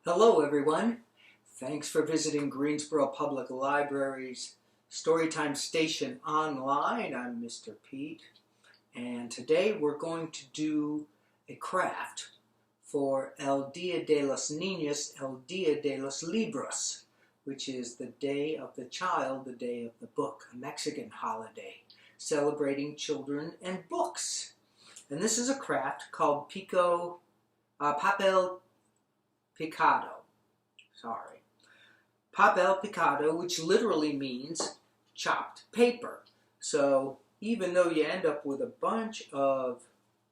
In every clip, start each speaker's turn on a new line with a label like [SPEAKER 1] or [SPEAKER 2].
[SPEAKER 1] Hello everyone. Thanks for visiting Greensboro Public Library's Storytime Station online. I'm Mr. Pete, and today we're going to do a craft for El Dia de los Niños, El Dia de los Libros, which is the Day of the Child, the Day of the Book, a Mexican holiday celebrating children and books. And this is a craft called Papel Picado. Papel Picado, which literally means chopped paper. So even though you end up with a bunch of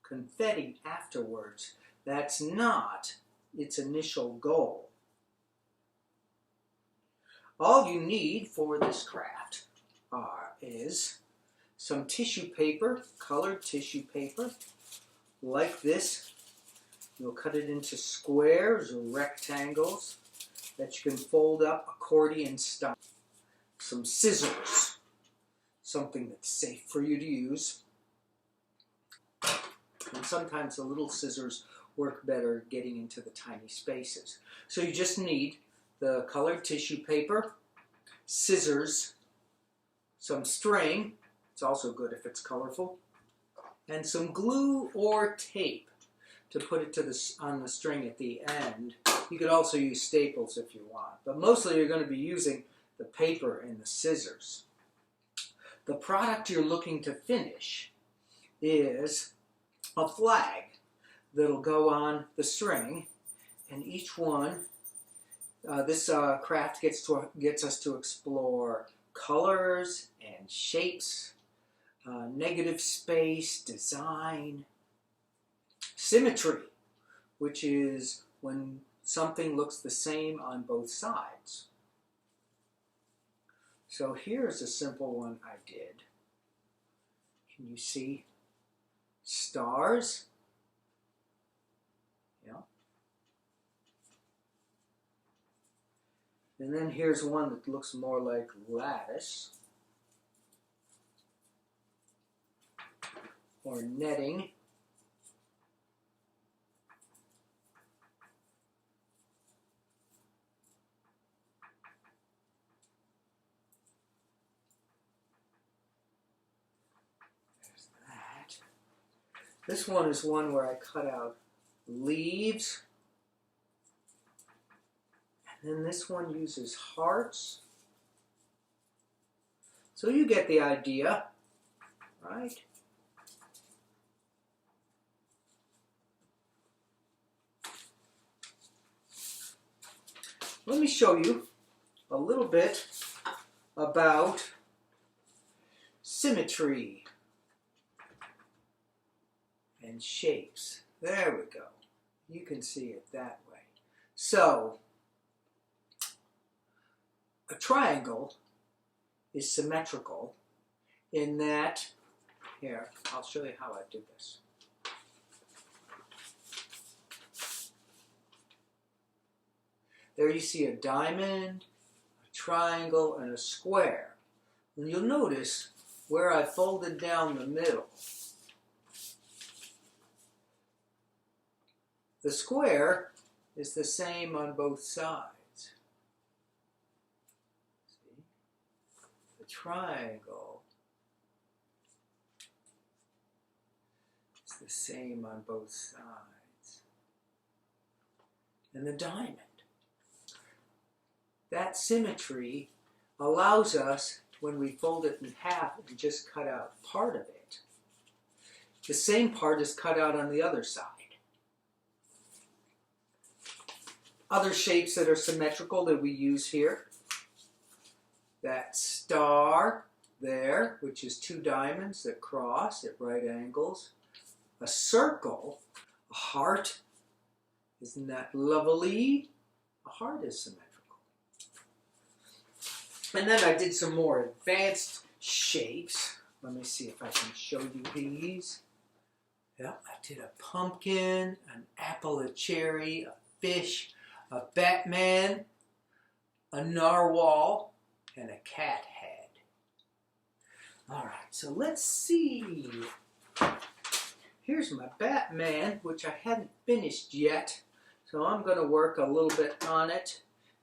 [SPEAKER 1] confetti afterwards, that's not its initial goal. All you need for this craft is some tissue paper, colored tissue paper, like this. You'll cut it into squares or rectangles that you can fold up accordion style. Some scissors, something that's safe for you to use. And sometimes the little scissors work better getting into the tiny spaces. So you just need the colored tissue paper, scissors, some string, it's also good if it's colorful, and some glue or tape to put it on the string at the end. You could also use staples if you want, but mostly you're going to be using the paper and the scissors. The product you're looking to finish is a flag that'll go on the string, and each one, this craft gets us to explore colors and shapes, negative space, design, symmetry, which is when something looks the same on both sides. So here's a simple one I did. Can you see stars? Yeah. And then here's one that looks more like lattice or netting. This one is one where I cut out leaves. And then this one uses hearts. So you get the idea, right? Let me show you a little bit about symmetry and shapes. There we go. You can see it that way. So, a triangle is symmetrical in that, here, I'll show you how I do this. There you see a diamond, a triangle, and a square. And you'll notice where I folded down the middle. The square is the same on both sides. See? The triangle is the same on both sides. And the diamond. That symmetry allows us, when we fold it in half and just cut out part of it, the same part is cut out on the other side. Other shapes that are symmetrical that we use here, that star there, which is two diamonds that cross at right angles, a circle, a heart, isn't that lovely? A heart is symmetrical. And then I did some more advanced shapes. Let me see if I can show you these. Yep, I did a pumpkin, an apple, a cherry, a fish, a Batman, a narwhal, and a cat head. All right, so let's see. Here's my Batman, which I hadn't finished yet. So I'm going to work a little bit on it,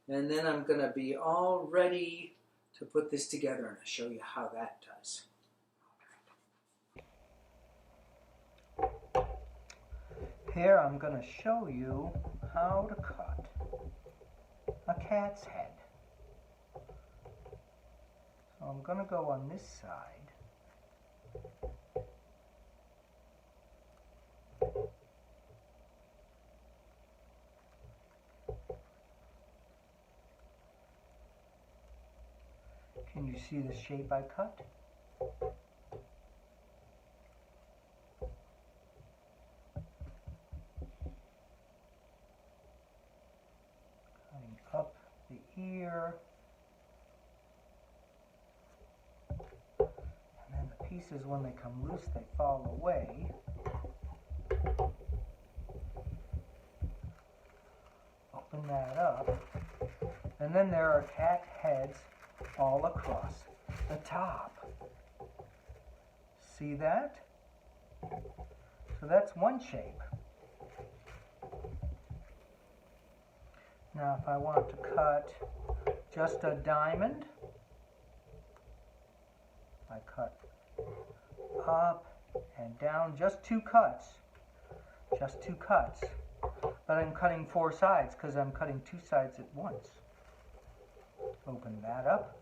[SPEAKER 1] and then I'm going to be all ready to put this together, and I'll show you how that does. Here I'm going to show you how to cut a cat's head. So I'm going to go on this side. Can you see the shape I cut? Cutting up the ear. And then the pieces, when they come loose, they fall away. Open that up. And then there are cat heads all across the top. See that? So that's one shape. Now if I want to cut just a diamond, I cut up and down, just two cuts. Just two cuts. But I'm cutting four sides because I'm cutting two sides at once. Open that up.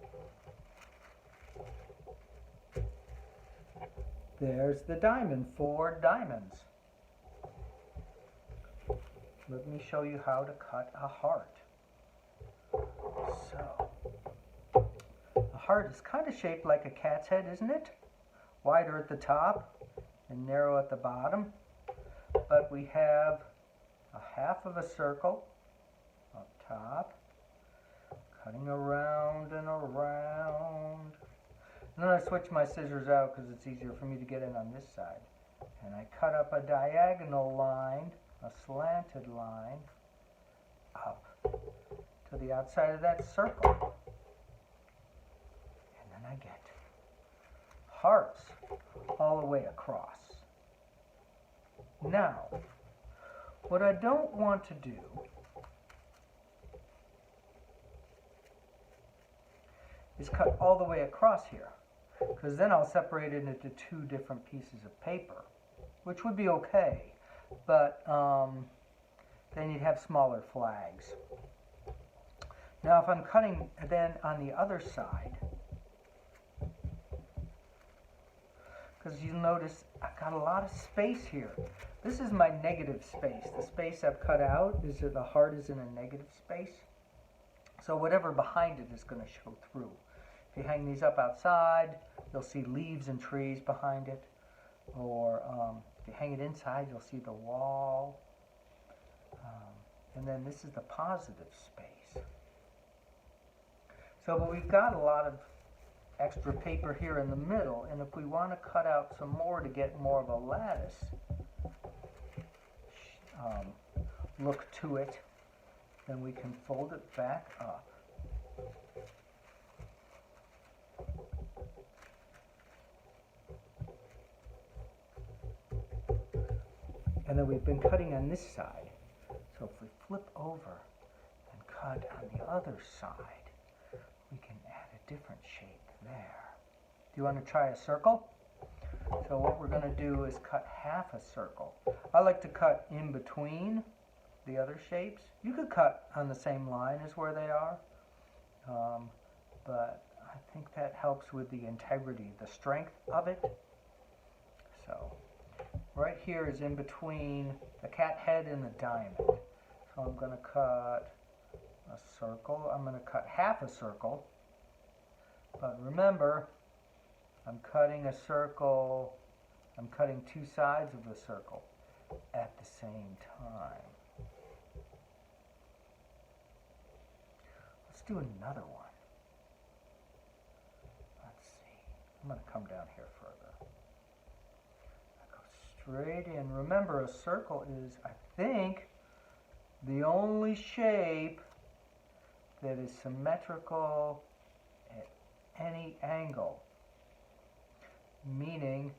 [SPEAKER 1] There's the diamond, 4 diamonds. Let me show you how to cut a heart. So, a heart is kind of shaped like a cat's head, isn't it? Wider at the top and narrow at the bottom. But we have a half of a circle up top, cutting around and around. And then I switch my scissors out because it's easier for me to get in on this side. And I cut up a diagonal line, a slanted line, up to the outside of that circle. And then I get hearts all the way across. Now, what I don't want to do is cut all the way across here, because then I'll separate it into 2 different pieces of paper, which would be okay, but then you'd have smaller flags. Now if I'm cutting then on the other side, because you'll notice I've got a lot of space here. This is my negative space. The space I've cut out is that the heart is in a negative space. So whatever behind it is going to show through. If you hang these up outside, you'll see leaves and trees behind it. Or if you hang it inside, you'll see the wall. And then this is the positive space. So but we've got a lot of extra paper here in the middle, and if we want to cut out some more to get more of a lattice look to it, then we can fold it back up. And then we've been cutting on this side. So if we flip over and cut on the other side, we can add a different shape there. Do you want to try a circle? So what we're going to do is cut half a circle. I like to cut in between the other shapes. You could cut on the same line as where they are, but I think that helps with the integrity, the strength of it. So right here is in between the cat head and the diamond. So I'm going to cut a circle. I'm going to cut half a circle. But remember, I'm cutting a circle, I'm cutting 2 sides of the circle at the same time. Let's do another one. Let's see. I'm going to come down here further. I go straight in. Remember, a circle is, I think, the only shape that is symmetrical at any angle. Meaning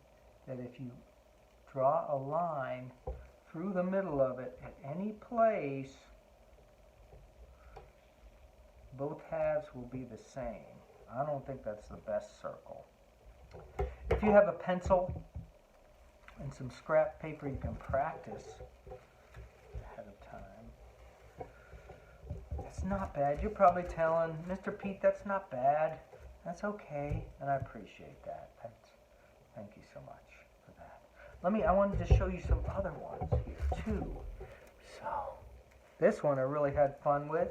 [SPEAKER 1] that if you draw a line through the middle of it at any place. Both halves will be the same. I don't think that's the best circle. If you have a pencil and some scrap paper, you can practice ahead of time. It's not bad. You're probably telling, Mr. Pete, that's not bad. That's okay, and I appreciate that. Thank you so much for that. I wanted to show you some other ones here too. So, this one I really had fun with.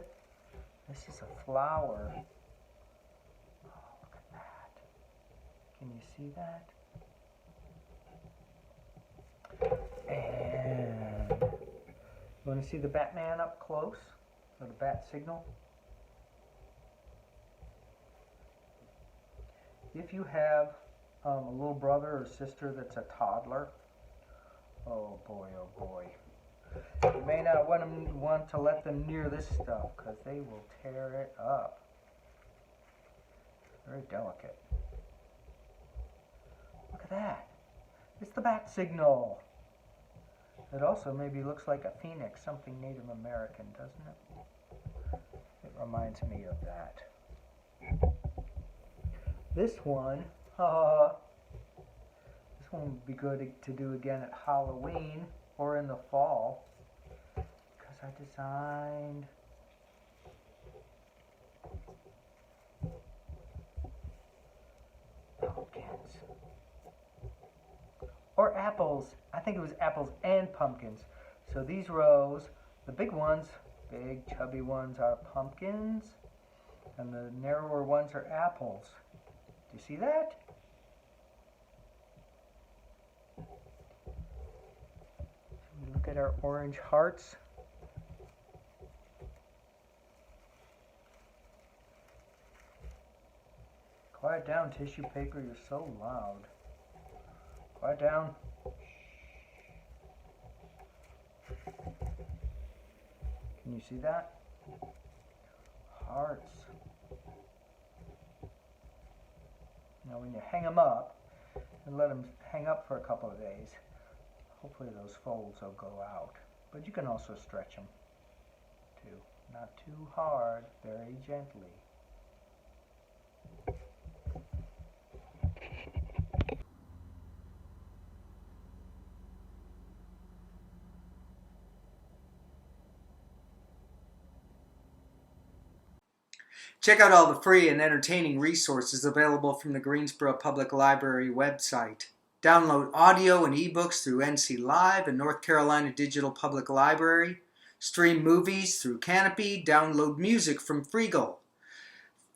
[SPEAKER 1] This is a flower. Oh, look at that. Can you see that? And you want to see the Batman up close? Or the bat signal? If you have a little brother or sister that's a toddler, oh boy, you may not want to let them near this stuff because they will tear it up. Very delicate. Look at that. It's the bat signal. It also maybe looks like a phoenix, something Native American, doesn't it? It reminds me of that. This one would be good to do again at Halloween or in the fall, because I designed pumpkins or apples. I think it was apples and pumpkins. So these rows, the big ones, big chubby ones, are pumpkins, and the narrower ones are apples. Do you see that? Look at our orange hearts. Quiet down, tissue paper, you're so loud. Quiet down. Can you see that? Hearts. Now when you hang them up, and let them hang up for a couple of days, hopefully those folds will go out. But you can also stretch them too. Not too hard, very gently.
[SPEAKER 2] Check out all the free and entertaining resources available from the Greensboro Public Library website. Download audio and ebooks through NC Live and North Carolina Digital Public Library. Stream movies through Canopy. Download music from Freegal.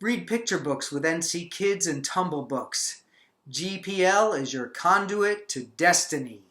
[SPEAKER 2] Read picture books with NC Kids and Tumble Books. GPL is your conduit to destiny.